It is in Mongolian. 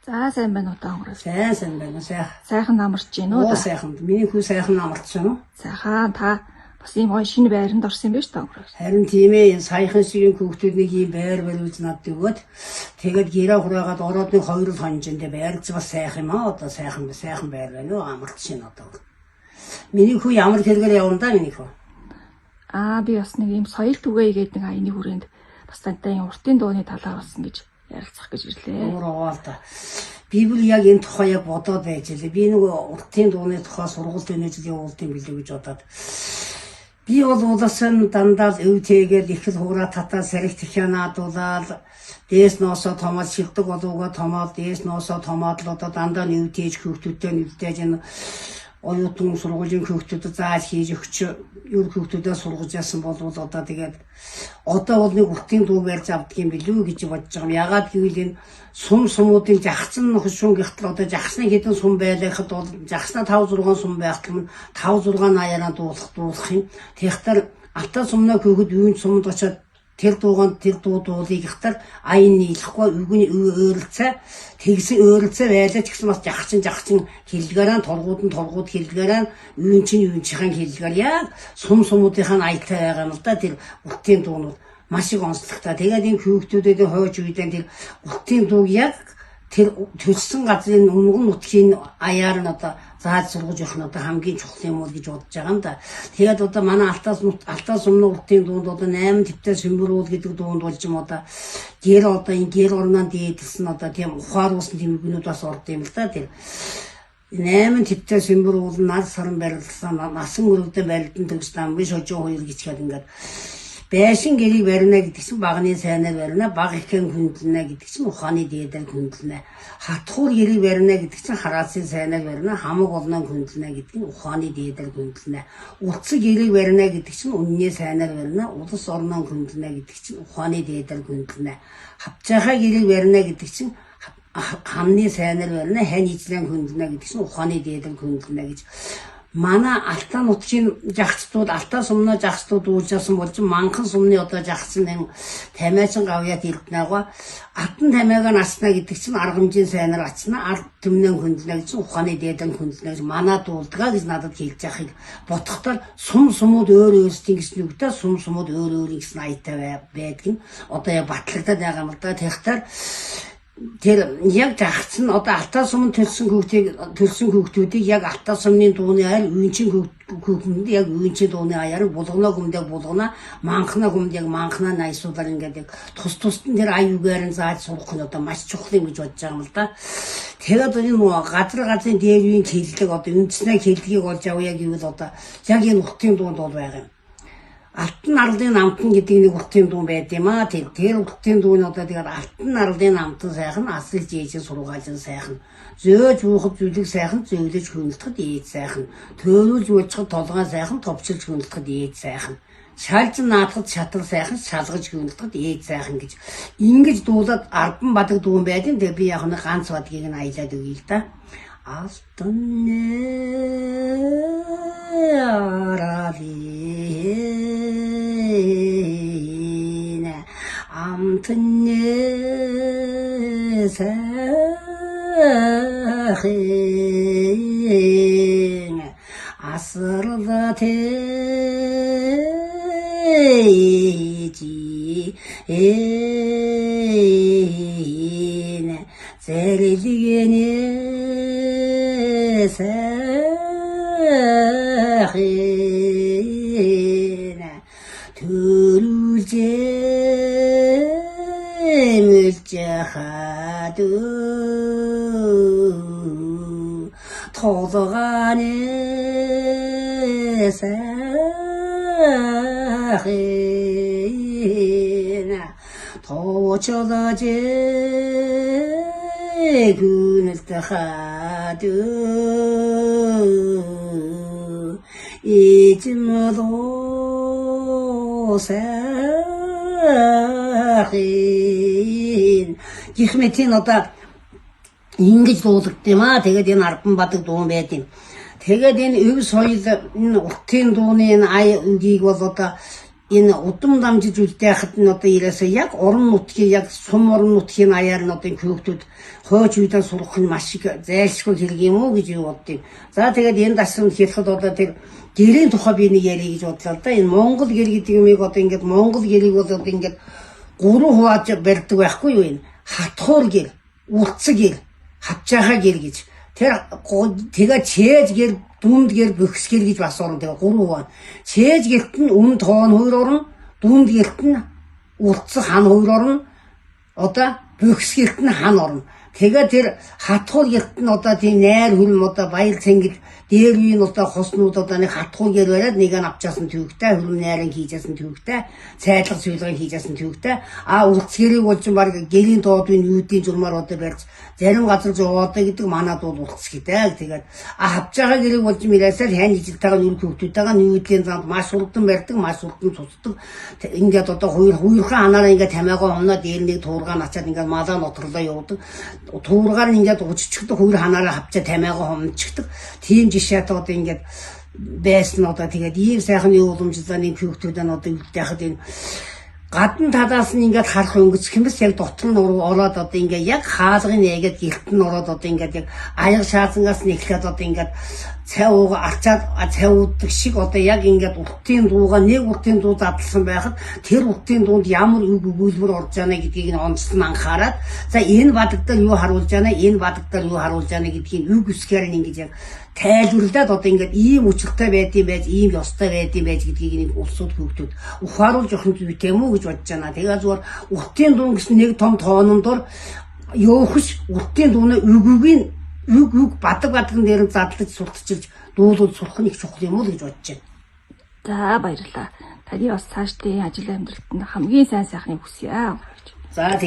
За сайн байна уу та онгороос. Сайн байна. Сайхан амарч гин үү? Сайхан. Миний хүү сайхан амарч байна уу? Сайхан та бас ийм гоё шинэ байранд орсон юм биш та онгороос. Харин тийм ээ, саяхан шиг хүүхдүүд нэг ийм байр барьж надад өгөөд тэгээд гэрээ хураагаад ороод нэг 2 хонжиндээ байрч бас сайхан юм аа. Одоо сайхан байр байна уу? Амарч шин одоо. Миний хүү ямар хэрэгээр явна да миний хүү? Би бас нэг ийм соёл түгээе гэдэг нэг аяны хүрээнд бас тантай уртын дууны талаар болсон гэж ярилцах гэж ирлээ. Уурал та. Библи яг энэ тухай яг бодоод байж лээ. Би нэг уртын дууны тухай сургуульд өнөө жилийн уултын билүү гэж бодоод. Би бол удасан дандаа өвтэйгээр их л хуураа татаа сарих тэхянадуулаад дээс ноосоо томоод шилдэг болууга томоод дээс ноосоо томоод л одоо дандаа нэвтээж хөвгтүүдтэй нэвтээж энэ оюутан сургуулийн хүүхдүүдэд зааж хийж өгч юу хүүхдүүдэд сургаж яасан бол одоо тэгээд одоо бол нэг уртын дуу барьж авдаг юм билүү гэж бодож байгаа юм. Ягаад гэвэл энэ сумуудын жагцсан хөшүүн гихтэл одоо жагсны хэдэн сум байлгахад бол жагснаа 5 6 сум байхад нь 5 6 аяараа дуулах юм. Тэгтэр алтаа сумнаа хөөхөд юун сумд очиод тэр дууганд тэр дуулыг ихтер аян нийлэхгүй үгний өөрөлцөө тэгсэн өөрөлцөө байлаа ч гэсэн бас жагчин хэллэгээрээ толгууд хэллэгээрээ юун чихэн хэллэгээр яг сумуудынхаа аятай байгаа юм л да тэр уртын дуунууд маш их онцлогтой. Тэгээд энэ хүүхдүүдэд хойж үйдэн тэр уртын дууг яг тэр төссөн газрын өмнө нутгийн аяар нь одоо зааж сургаж явах нь одоо хамгийн чухал юм уу гэж бодож байгаа юм да. Тэгээд одоо манай алтаа сумны уртын дуунд одоо 8 твтэй сүмбэрүүл гэдэг дуунд болж юм одоо гэр орноо дээдсэн одоо тийм ухааруулсан тийм үгнүүд бас орд юм л да. Тэр 8 твтэй сүмбэрүүл нар саран барилсан насан өрөвдөн барилдан төгслөө биш хожоо хоёр гिचгээд ингээд байшин гэрийг барина гэдэг чинь багны сайнаар барина, баг ихэн хүндлэнэ гэдэг чинь ухааны дээдээр хүндлэнэ. Хатхуур гэрийг барина гэдэг чинь хараасын сайнаар барина, хамаг олноо хүндлэнэ гэдэг нь ухааны дээдээр хүндлэнэ. Утас гэрийг барина гэдэг чинь үнний сайнаар барина, улс орноо хүндлэнэ гэдэг чинь ухааны дээдээр хүндлэнэ. Хавцаахаа гэрийг барина гэдэг чинь хамны сайнаар барина, хань ижлэн хүндлэнэ гэдэг чинь ухааны дээдээр хүндлэнэ гэж манай алтаа нутгийн жагцтууд алтаа сумны жагцтууд үүссэн болж манхан сумны одоо жагцсан юм тамиачин гавьяат ирднэгаа атан тамиагаа наснаа гэдэг чинь аргамжийн сайнаар ачна ард түмнэн хүндлэнэ гэж ухааны дээдэн хүндлэнэ гэж манай дуулдгаа гэж надад хэлж яхахыг бодохдоо сумууд өөр өөрсдийн гэсэн үгтэй сумууд өөр гэсэн аятай байдаг нь одоо яг батлагдаад байгаа юм л да. Тэгэхээр тэр яг жагцсан одоо алтаа сумын төлсөн хүүхдүүдийг яг алтаа сумны дууны аяар үйнчин хүүхдүүд яг үйнчин дууны аяар булгана гүмдэг булгана манхна гүмдэг манхна найсуудаар ингээд яг тус нь тэр аюугаар нь зааж сурах нь одоо маш чухал юм гэж бодож байгаа юм л да. Тэгээд энэ газрын дээрвийн хэллэг одоо үндэснээ хэллэгийг олж авъя гэвэл одоо яг энэ уртын дуунд бол байгаа юм. Алтан арлын намтан гэдэг нэг уртын дуу байд юм аа. Тэр уртын дуу нь одоо тэгээд алтан арлын намтан сайхан, асал жийжин сургаалжин сайхан, зөөж буухад зүлэг сайхан, зөөлөж хөндлөхөд ээж сайхан, төөрүүлж уучхад толгой сайхан, товчилж хөндлөхөд ээж сайхан, шалж наадахад шатар сайхан, шалгаж хөндлөхөд ээж сайхан гэж ингэж дуулаад арбан бадаг дуу байдیں۔ Тэгээд би яг нэг ганц бадгийг нь аялаад өгье л да. Алтан аралин амтэн сайхан асрала тэжи зэрэлгэне сайхан төрүүлжээ мэлжихад толгоаны сайхан тоочолажээ гүнэлтэхад ижмодо сайхан гэх мэт энэ одоо ингэж дуулагдсан юм аа. Тэгээд энэ арбан бадаг дуу байд юм. Тэгээд энэ өв соёл энэ уртын дууны энэ ая үгийг бол одоо энэ удам дамжиж үлдэхад нь одоо ирээсээ яг орон нутгийн яг сум орон нутгийн аяар нь одоо хүүхдүүд хойч үедээ сурах нь маш их зайлшгүй хэрэг юм уу гэж боддیں۔ За тэгээд энэ дасрын хэлэхэд одоо тэр гэрийн тухай би нэг ярих гэж бодлоо л да. Энэ Монгол гэр гэдэг юмыг одоо ингээд Монгол гэрийг бол одоо ингээд 3 хувааж барьдаг байхгүй юу энэ? Хатхуур гэр, уртс гэр, хавчаахаа гэр гэж. Тэр тэгээ чээж гэр, дүнд гэр, бөхс гэр гэж бас орно. Тэгээ 3 хуваа. Чээж гэрт нь өмнө тоон 2 орно, дүнд гэрт нь уртс хан 2 орно. Одоо бөхс гэрт нь хан орно. Тэгээ тэр хатхуур гэрт нь одоо тийм найр хөлм одоо баяр цэнгэл дээр үеийн одоо хоснууд одоо нэг хатхуур гэр бариад нэг нь авчаасан төвөгтэй хөлм найрын хийжсэн төвөгтэй цайдлага суулгын хийжсэн төвөгтэй уртс гэрийг болж баг гэрийн доодын юудын журмаар одоо барьж зарим газар зовоодоо гэдэг манад бол уртс гэдэг. Тэгээд хавж байгаа гэрийг болж мэрээсээр хань ижилтэйгээ нүр хөвгтүүдтэйгээ нүүдлийн замд маш урдан барьдаг, маш урдан цуцдаг. Ингээд одоо хуурхан анаараа ингээд тамиагаа оноо дээр нэг туургаа начаад ингээд малаа нотрлоо явуудаг. Туургаар нь ингээд уччихдаг хоёр ханаараа хавчаа тамиагаа хомччихдаг. Тийм жишээд одоо ингээд байсан одоо тэгээд ийм сайхан уламжлалаа нэг хүүхдүүд нь одоо үлдэхад энэ гадна талаас нь ингээд харах өнгөц хэмэс яг дотор нь ороод одоо ингээд яг хаалгын нэгэд гэрт нь ороод одоо ингээд яг аяг шаазангаас нь эхлээд одоо ингээд цай ууга арчаад цай уудаг шиг одоо яг ингээд уртын дууга нэг уртын дуу задлсан байхад тэр уртын дуунд ямар үг өгүүлбэр орж яана гэдгийг нь онцлон анхаарад за энэ бадагдал юу харуулж яана энэ бадагдал юу харуулж яана гэдгийг үг үсгээр нь ингээд яг тайлбарлаад одоо ингээд ийм учиртай байдсан байж ийм ёстой байдсан байж гэдгийг нэг улсууд хүүхдүүд ухааруулж өгөх нь зүйтэй юм уу гэж бодож байна. Тэгээ зүгээр уртын дуу гэсэн нэг том тоонон дор ёохш уртын дууны үг бадаг дээр задлаж сурталчилж дуулууд сурах нь их чухал юм уу гэж бодож байна. За баярлалаа. Таны бас цаашдын ажил амьдралд нь хамгийн сайн сайхныг хүсье. За